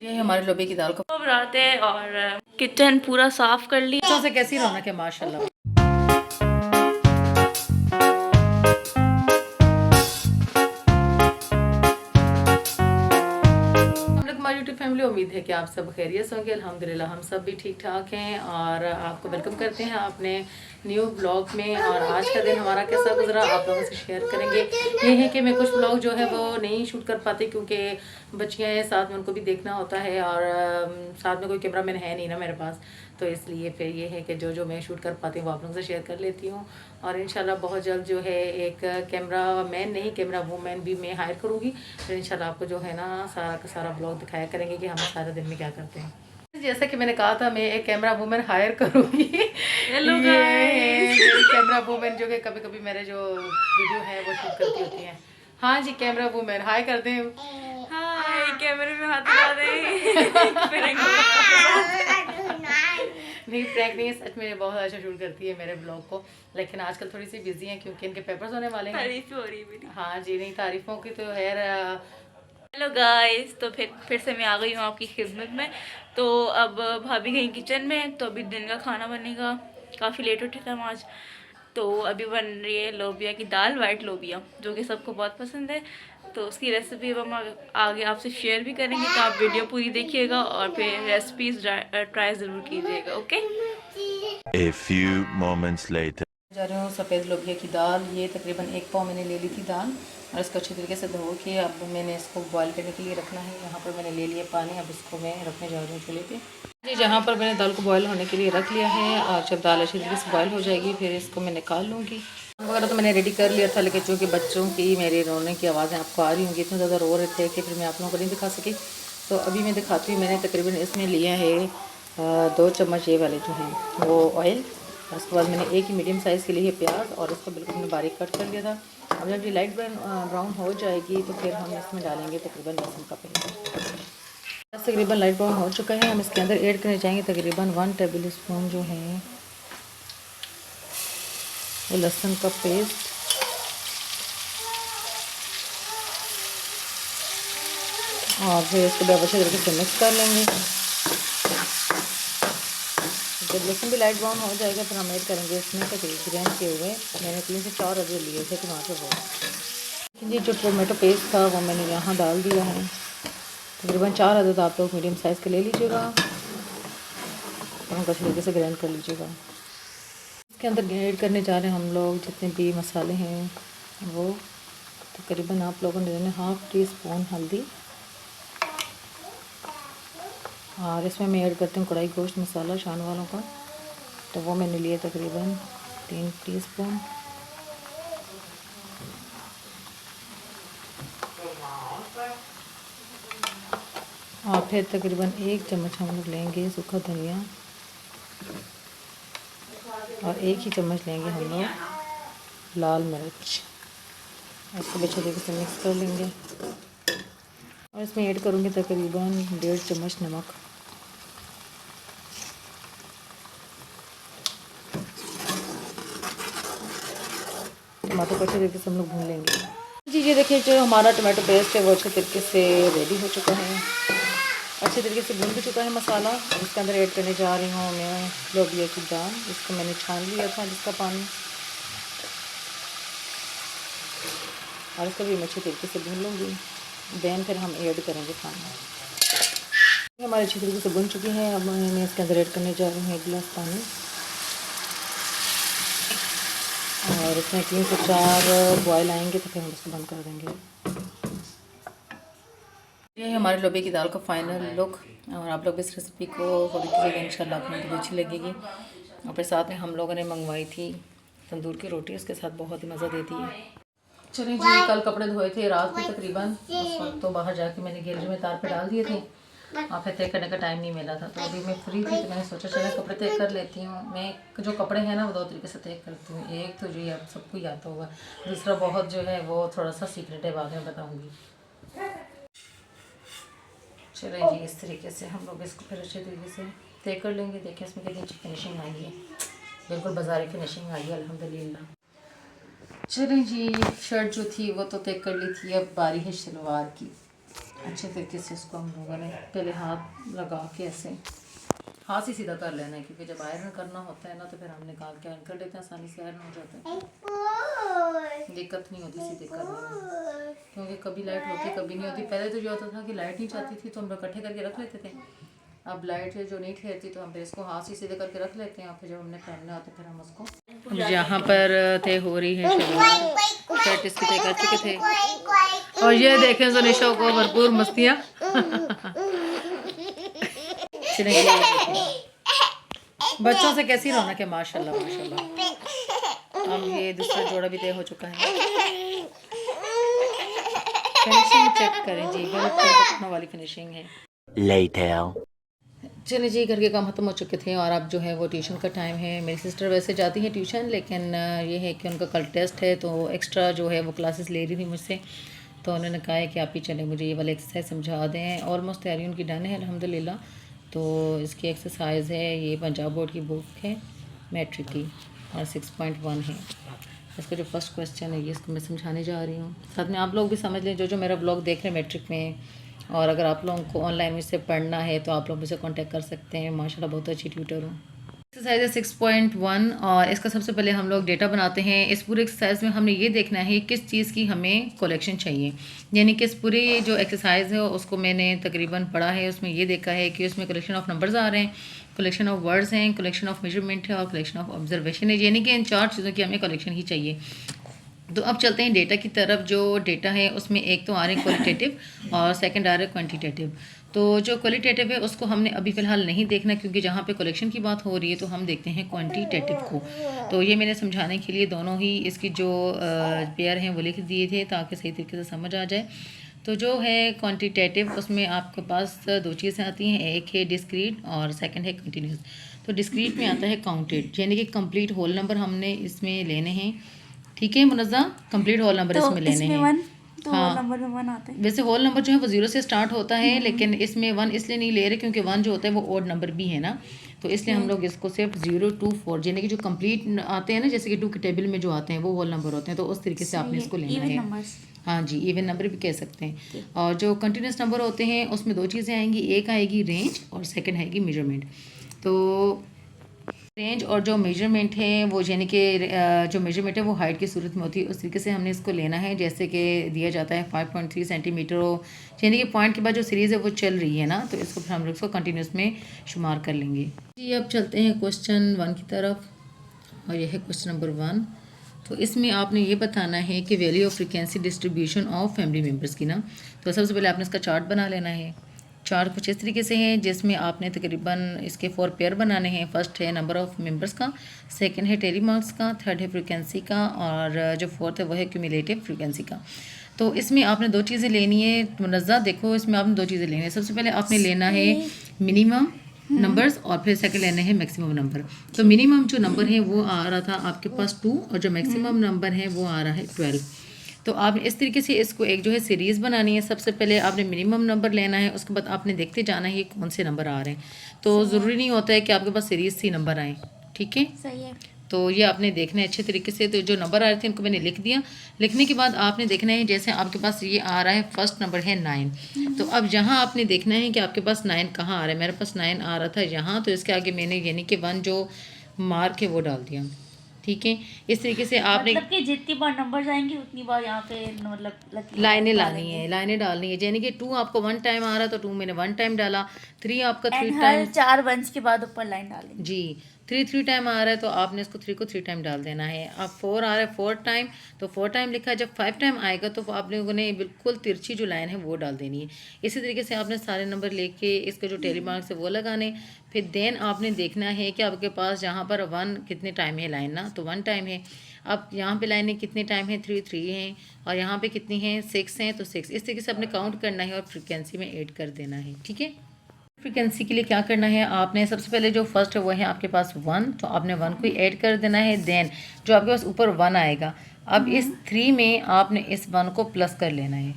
ये हमारे लोबे की दाल को बनाते हैं और किचन पूरा साफ कर लिया। बच्चों से कैसी रौनक है माशाल्लाह। हमारी यूट्यूब फैमिली, उम्मीद है कि आप सब खैरियत होंगे। अल्हम्दुलिल्लाह हम सब भी ठीक ठाक हैं और आपको वेलकम करते हैं अपने न्यू ब्लॉग में। और आज का दिन हमारा कैसा गुजरा आप लोगों से शेयर करेंगे। ये है कि मैं कुछ ब्लॉग जो है वो नहीं शूट कर पाती क्योंकि बच्चियाँ हैं साथ में, उनको भी देखना होता है और साथ में कोई कैमरा मैन है नहीं ना मेरे पास, तो इसलिए फिर ये है कि जो मैं शूट कर पाती हूँ वो आप लोगों से शेयर कर लेती हूँ। और इंशाल्लाह बहुत जल्द जो है एक कैमरा मैन नहीं, कैमरा वूमेन भी मैं हायर करूँगी। फिर इंशाल्लाह आपको जो है ना सारा का सारा ब्लॉग दिखाया करेंगे कि हम सारे दिन में क्या करते हैं। जैसा कि मैंने कहा था मैं एक कैमरा वूमेन हायर करूँगी। हेलो ये मेरी कैमरा वूमेन जो कि कभी कभी मेरे जो वीडियो है वो शूट करती होती हैं। हाँ जी, कैमरा वूमेन हाय करते हैं। हाय, कैमरे में हाथ लगा दे। नहीं, प्रैंक नहीं है, सच में बहुत अच्छा शूट करती है मेरे ब्लॉग को, लेकिन आजकल थोड़ी सी बिजी है क्योंकि इनके पेपर्स होने वाले हैं। तारीफ हो रही है मेरी। हाँ जी, नहीं तारीफों की तो है। हेलो गाइस, तो फिर से मैं आ गई हूँ आपकी खिदमत में। तो अब भाभी गई किचन में, तो अभी दिन का खाना बनेगा। काफ़ी लेट उठे थे हम आज, तो अभी बन रही है लोबिया की दाल, वाइट लोबिया, जो कि सबको बहुत पसंद है। तो उसकी रेसिपी अब हम आगे आपसे शेयर भी करेंगे, तो आप वीडियो पूरी देखिएगा और फिर रेसिपीज ट्राई ज़रूर कीजिएगा। Okay. A few moments later. जा रही हूँ सफ़ेद लोबिया की दाल। ये तकरीबन 1 पाव मैंने ले ली थी दाल और इसको अच्छी तरीके से धो के अब मैंने इसको बॉईल करने के लिए रखना है। यहाँ पर मैंने ले लिया पानी, अब इसको मैं रखने जा रही हूँ चूल्हे पे जी। जहाँ पर मैंने दाल को बॉईल होने के लिए रख लिया है और जब दाल अच्छी तरीके से बॉईल हो जाएगी फिर इसको मैं निकाल लूँगी। वगैरह तो मैंने रेडी कर लिया था, लेकिन चूँकि बच्चों की मेरे रोने की आवाज़ें आपको आ रही होंगी, इतना ज़्यादा रो रहे थे कि फिर मैं आप लोगों को नहीं दिखा सकी। तो अभी मैं दिखाती हूँ। मैंने तकरीबन इसमें लिया है 2 चम्मच ये वाले जो हैं वो ऑयल। उसके बाद मैंने एक ही मीडियम साइज़ के लिए प्याज और इसको बिल्कुल मैंने बारीक कट कर लिया था। अब जब ये लाइट ब्राउन हो जाएगी तो फिर हम इसमें डालेंगे तकरीबन लहसुन का पेस्ट। तकरीबन लाइट ब्राउन हो चुका है। हम इसके अंदर ऐड करने जाएंगे तकरीबन 1 टेबल स्पून जो है वो लहसुन का पेस्ट। और फिर इसको बहुत अच्छे तरीके से मिक्स कर लेंगे। जब लहसुन भी लाइट ब्राउन हो जाएगा फिर हम ऐड करेंगे इसमें ग्राइंड किए हुए, मैंने 3 से 4 अदरक लिए थे टमाटर वो। लेकिन ये जो टोमेटो पेस्ट था वो मैंने यहाँ डाल दिया है। तकरीबन 4 अदरक आप लोग मीडियम साइज़ के ले लीजिएगा और उनको अच्छे तरीके से ग्राइंड कर लीजिएगा। इसके अंदर ऐड करने जा रहे हैं हम लोग जितने भी मसाले हैं वो। तकरीबन आप लोगों ने 1/2 टीस्पून हल्दी, और इसमें मैं ऐड करती हूँ कढ़ाई गोश्त मसाला शान वालों का, तो वो मैंने लिए तकरीबन 3 टीस्पून। और फिर तकरीबन 1 चम्मच हम लोग लेंगे सूखा धनिया और 1 ही चम्मच लेंगे हम लोग लाल मिर्च। इसको अच्छे तरीके से मिक्स कर लेंगे और इसमें ऐड करूँगी तकरीबन 1.5 चम्मच नमक। टमाटर को अच्छे तरीके से हम लोग भून लेंगे जी। ये देखिए जो हमारा टमाटो पेस्ट है वो अच्छे तरीके से रेडी हो चुका है, अच्छे तरीके से भून भी चुका है मसाला। अब इसके अंदर ऐड करने जा रही हूँ मैं लोबिया की दाल, इसको मैंने छान लिया था जिसका पानी, और इसको भी मैं अच्छे तरीके से भून लूँगी। देन फिर हम ऐड करेंगे पानी। हमारे अच्छी तरीके से भून चुकी है। अब मैं इसके अंदर ऐड करने जा रही हूँ 1 गिलास पानी और इसमें 3 से 4 बॉयल आएंगे तो फिर हम इसको बंद कर देंगे। ये है हमारे लोबे की दाल का फाइनल लुक, और आप लोग इस रेसिपी को फॉलो कीजिएगा, इंशाल्लाह आपको भी अच्छी लगेगी। और फिर साथ में हम लोगों ने मंगवाई थी तंदूर की रोटी, उसके साथ बहुत ही मज़ा देती है। चलिए जी, कल कपड़े धोए थे रात में तकरीबन, उस वक्त तो बाहर जाके मैंने गैलरी में तार पे डाल दिए थे और फिर तय करने का टाइम नहीं मिला था। तो अभी मैं फ्री थी तो मैंने सोचा चलो कपड़े तय कर लेती हूँ। मैं जो कपड़े हैं ना वो 2 तरीके से तय करती हूँ। एक तो जो ये आप सबको याद होगा, दूसरा बहुत जो है वो थोड़ा सा सीक्रेट है, बाद में बताऊँगी। चलो जी, इस तरीके से हम लोग इसको फिर अच्छे तरीके से तय कर लेंगे। देखिए इसमें कितनी अच्छी फिनिशिंग आई है, बिल्कुल बाजारी फिनिशिंग आई है अल्हम्दुलिल्लाह। चलें जी, शर्ट जो थी वो तो तय कर ली थी, अब बारी है शलवार की। अच्छे तरीके से इसको हम लोगों ने पहले हाथ लगा के ऐसे हाथ ही सीधा कर लेना है, क्योंकि जब आयरन करना होता है ना तो फिर हम निकाल के आयरन कर देते हैं, आसानी से आयरन हो जाता है, दिक्कत नहीं होती सीधे करने में, क्योंकि कभी लाइट होती कभी नहीं होती। पहले तो ये होता था कि लाइट नहीं चाहती थी तो हम लोग इकट्ठे करके रख लेते थे, अब लाइट जो नहीं ठहरती तो हम फिर इसको हाथ ही सीधे करके रख लेते हैं, और फिर जब हमने पहनना होता है फिर हम उसको। यहाँ पर थे हो रही है शर्ट इसकी तय कर चुके थे, और ये देखें ज़ुनिशा को भरपूर मस्तियाँ बच्चों से कैसी रौनक है, माशाल्लाह माशाल्लाह। अब ये दूसरा जोड़ा भी तय हो चुका है, फिनिशिंग चेक करें जी, बिल्कुल वाली फिनिशिंग है। चलिए जी, घर के काम खत्म हो चुके थे और अब जो है वो ट्यूशन का टाइम है। मेरी सिस्टर वैसे जाती है ट्यूशन, लेकिन ये है कि उनका कल टेस्ट है तो एक्स्ट्रा जो है वो क्लासेस ले रही थी मुझसे, तो उन्होंने कहा है कि आप ही चलें, मुझे ये वाला एक्सरसाइज समझा दें। ऑलमोस्ट तैयारी उनकी डन है अल्हम्दुलिल्लाह। तो इसकी एक्सरसाइज है, ये पंजाब बोर्ड की बुक है मैट्रिक की और 6.1 है। इसका जो फर्स्ट क्वेश्चन है ये इसको मैं समझाने जा रही हूँ, साथ में आप लोग भी समझ लें जो मेरा ब्लॉग देख रहे हैं मैट्रिक में। और अगर आप लोगों को ऑनलाइन मुझसे पढ़ना है तो आप लोग मुझसे कांटेक्ट कर सकते हैं, माशाल्लाह बहुत अच्छी ट्यूटर हूँ। एक्सरसाइज है 6.1 और इसका सबसे पहले हम लोग डेटा बनाते हैं। इस पूरे एक्सरसाइज में हमने ये देखना है किस चीज़ की हमें कलेक्शन चाहिए, यानी कि इस पूरी जो एक्सरसाइज है उसको मैंने तकरीबन पढ़ा है, उसमें ये देखा है कि उसमें कलेक्शन ऑफ नंबर्स आ रहे हैं, कलेक्शन ऑफ वर्ड्स हैं, कलेक्शन ऑफ मेजरमेंट है और कलेक्शन ऑफ ऑब्जर्वेशन है, यानी कि इन 4 चीज़ों की हमें कलेक्शन ही चाहिए। तो अब चलते हैं डेटा की तरफ। जो डेटा है उसमें एक तो आ रहे हैं क्वालिटेटिव और सेकंड आ रहा है क्वांटिटेटिव। तो जो क्वालिटेटिव है उसको हमने अभी फ़िलहाल नहीं देखना, क्योंकि जहाँ पे कलेक्शन की बात हो रही है तो हम देखते हैं क्वांटिटेटिव को। तो ये मैंने समझाने के लिए दोनों ही इसकी जो पेयर हैं वो लिख दिए थे ताकि सही तरीके से समझ आ जाए। तो जो है क्वांटिटेटिव उसमें आपके पास 2 चीज़ें आती हैं, एक है डिस्क्रीट और सेकंड है कंटिन्यूस। तो डिस्क्रीट में आता है काउंटेड, यानी कि कंप्लीट होल नंबर हमने इसमें लेने हैं, ठीक है मुनज़्ज़ा, कंप्लीट होल नंबर इसमें लेने हैं। तो हाँ, नंबर में 1 आता है। वैसे होल नंबर जो है वो 0 से स्टार्ट होता है, लेकिन इसमें 1 इसलिए नहीं ले रहे क्योंकि 1 जो होता है वो ओड नंबर भी है ना, तो इसलिए हम लोग इसको सिर्फ 0 2 4 यानी कि जो कंप्लीट आते हैं ना, जैसे कि 2 के टेबल में जो आते हैं वो होल नंबर होते हैं, तो उस तरीके से आपने इसको लेना है। हाँ जी, इवन नंबर भी कह सकते हैं। और जो कंटिन्यूस नंबर होते हैं उसमें 2 चीज़ें आएंगी, एक आएगी रेंज और सेकेंड आएगी मेजरमेंट। तो रेंज और जो मेजरमेंट है वो यानी कि जो मेजरमेंट है वो हाइट की सूरत में होती है, उस तरीके से हमने इसको लेना है। जैसे कि दिया जाता है 5.3 सेंटीमीटर हो, यानी कि पॉइंट के बाद जो सीरीज़ है वो चल रही है ना, तो इसको फिर हम लोग इसको कंटिन्यूस में शुमार कर लेंगे जी। अब चलते हैं क्वेश्चन 1 की तरफ, और यह है क्वेश्चन नंबर 1। तो इसमें आपने ये बताना है कि value of frequency distribution of family members की ना। तो सबसे पहले आपने इसका चार्ट बना लेना है। चार्ट कुछ इस तरीके से हैं जिसमें आपने तकरीबन इसके 4 पेयर बनाने हैं। फर्स्ट है नंबर ऑफ़ मेंबर्स का, सेकंड है टेली मार्क्स का, थर्ड है फ्रीक्वेंसी का, और जो फोर्थ है वो है क्यूमुलेटिव फ्रीक्वेंसी का। तो इसमें आपने 2 चीज़ें लेनी है मुनज़्ज़ा, देखो इसमें आपने 2 चीज़ें लेनी है। सबसे पहले आपने लेना है मिनिमम नंबर्स और फिर सेकंड लेने हैं मैक्सिमम नंबर। तो मिनिमम जो नंबर है वो आ रहा था आपके पास 2 और जो मैक्सिमम नंबर है वो आ रहा है 12। तो आपने इस तरीके से इसको एक जो है सीरीज़ बनानी है। सबसे पहले आपने मिनिमम नंबर लेना है, उसके बाद आपने देखते जाना है ये कौन से नंबर आ रहे हैं। तो ज़रूरी नहीं होता है कि आपके पास सीरीज़ सी नंबर आए, ठीक है, सही है। तो ये आपने देखना है अच्छे तरीके से। तो जो नंबर आ रहे थे उनको मैंने लिख दिया। लिखने के बाद आपने देखना है, जैसे आपके पास ये आ रहा है फर्स्ट नंबर है 9, तो अब यहाँ आपने देखना है कि आपके पास 9 कहाँ आ रहा है। मेरे पास 9 आ रहा था यहाँ, तो इसके आगे मैंने यानी कि 1 जो मार्क है वो डाल दिया, ठीक है। इस तरीके से आपने मतलब कि जितनी बार नंबर जाएंगे उतनी बार यहाँ पे मतलब लाइनें लानी है, लाइनें डालनी है। यानी कि 2 आपको 1 टाइम आ रहा था, 2 मैंने 1 टाइम डाला, 3 आपका 3 टाइम, 4 वंस के बाद ऊपर लाइन डालेंगे जी। 3 टाइम आ रहा है तो आपने इसको 3 को 3 टाइम डाल देना है। अब 4 आ रहा है 4 टाइम, तो 4 टाइम लिखा है। जब 5 टाइम आएगा तो आप लोगों ने बिल्कुल तिरछी जो लाइन है वो डाल देनी है। इसी तरीके से आपने सारे नंबर लेके इसके जो टेली मार्क्स है वो लगाने। फिर देन आपने देखना है कि आपके पास जहाँ पर 1 कितने टाइम है लाइन ना, तो 1 टाइम है। अब यहाँ पे लाइनें कितने टाइम है, 3 हैं, और यहाँ पे कितनी हैं, 6 हैं, तो 6। इस तरीके से आपने काउंट करना है और फ्रीक्वेंसी में ऐड कर देना है, ठीक है। फ्रीक्वेंसी के लिए क्या करना है, आपने सबसे पहले जो फर्स्ट है वो है आपके पास 1, तो आपने 1 को ऐड कर देना है। देन जो आपके पास ऊपर 1 आएगा, अब इस 3 में आपने इस 1 को प्लस कर लेना है,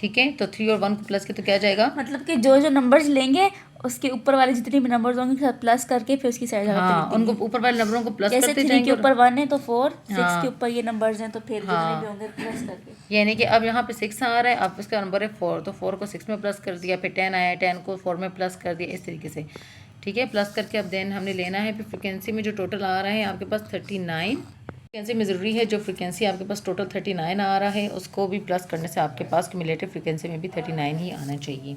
ठीक है। तो 3 और 1 को प्लस के तो क्या जाएगा, मतलब कि जो जो नंबर्स लेंगे उसके ऊपर वाले जितने भी नंबर्स होंगे सब प्लस करके फिर उसकी साइड हाँ उनको ऊपर वाले नंबरों को प्लस जैसे करते 3 जाएंगे। के ऊपर 1 है तो 4, 6 हाँ। के ऊपर ये नंबर्स हैं तो फिर जितने हाँ। भी होंगे प्लस करके। यानी कि अब यहाँ पे 6 आ रहा है, अब उसका नंबर है 4, तो 4 को 6 में प्लस कर दिया, फिर 10 आया, 10 को 4 में प्लस कर दिया, इस तरीके से। ठीक है, प्लस करके अब देन हमने लेना है फिर फ्रिक्वेंसी में जो टोटल आ रहा है आपके पास 39। फ्रिक्वेंसी में ज़रूरी है जो फ्रिक्वेंसी आपके पास टोटल 39 आ रहा है उसको भी प्लस करने से आपके पास क्यूमुलेटिव फ्रिक्वेंसी में भी 39 ही आना चाहिए।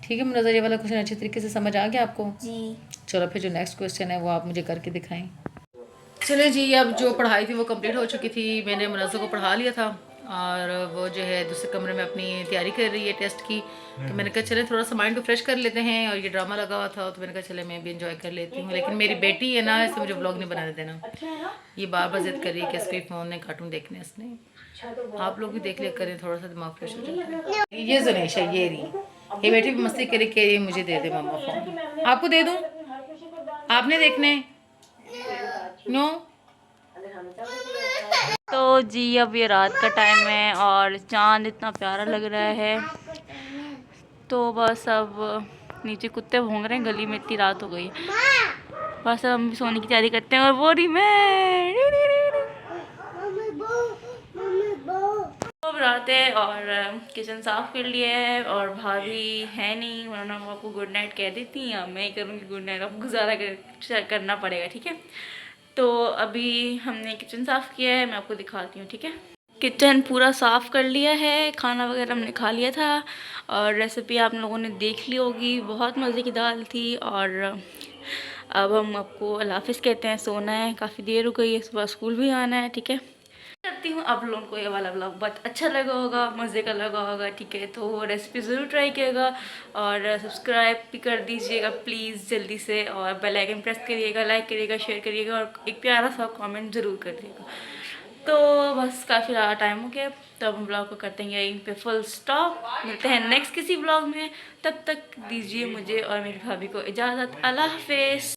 ठीक है मुनज़्ज़र, ये वाला क्वेश्चन अच्छी तरीके से समझ आ गया आपको? जी। चलो फिर जो नेक्स्ट क्वेश्चन है वो आप मुझे करके दिखाएं। चले जी, अब जो पढ़ाई थी वो कंप्लीट हो चुकी थी, मैंने मुनज़्ज़र को पढ़ा लिया था और वो जो है दूसरे कमरे में अपनी तैयारी कर रही है टेस्ट की। तो मैंने कहा चले थोड़ा सा माइंड को फ्रेश कर लेते हैं, और ये ड्रामा लगा हुआ था तो मैंने कहा चले मैं भी इंजॉय कर लेती हूँ। लेकिन मेरी बेटी है ना, इससे मुझे व्लॉग नहीं बनाने देना, ये बार बार जिद कर रही है कि इसके फ़ोन ने कार्टून देखने इसने। आप लोग भी देख लिया करें, थोड़ा सा दिमाग फ्रेश हो जाता है। ये जुनेशा ये रही, ये बेटी भी मस्ती करी कि ये मुझे दे दे मम्मा फ़ोन, आपको दे दूँ, आपने देखने नो। तो जी अब ये रात का टाइम है और चांद इतना प्यारा लग रहा है, तो बस अब नीचे कुत्ते भौंक रहे हैं, गली में इतनी रात हो गई, बस अब हम सोने की तैयारी करते हैं। और वो रही मैं अब रात है और किचन साफ़ कर लिया है और भाभी है नहीं, उन्होंने आपको गुड नाइट कह देती हैं, मैं ही करूँगी गुड नाइट, आपको गुजारा करना पड़ेगा। ठीक है, तो अभी हमने किचन साफ़ किया है, मैं आपको दिखाती हूँ। ठीक है, किचन पूरा साफ़ कर लिया है, खाना वगैरह हमने खा लिया था और रेसिपी आप लोगों ने देख ली होगी, बहुत मज़े की दाल थी। और अब हम आपको अल्लाह हाफ़िज़ कहते हैं, सोना है, काफ़ी देर हो गई है, सुबह स्कूल भी आना है। ठीक है, करती हूँ आप लोगों को ये वाला व्लॉग बहुत अच्छा लगा होगा, मज़े का लगा होगा। ठीक है, तो रेसिपी ज़रूर ट्राई कीजिएगा और सब्सक्राइब भी कर दीजिएगा प्लीज़ जल्दी से, और बेल आइकन प्रेस करिएगा, लाइक करिएगा, शेयर करिएगा और एक प्यारा सा कमेंट ज़रूर करिएगा। तो बस काफ़ी ज़्यादा टाइम हो गया, तो अब हम ब्लॉग को करते हैं यहीं पे फुल स्टॉप। मिलते हैं नेक्स्ट किसी ब्लॉग में, तब तक दीजिए मुझे और मेरी भाभी को इजाज़त। अल्लाह हाफ़िज़।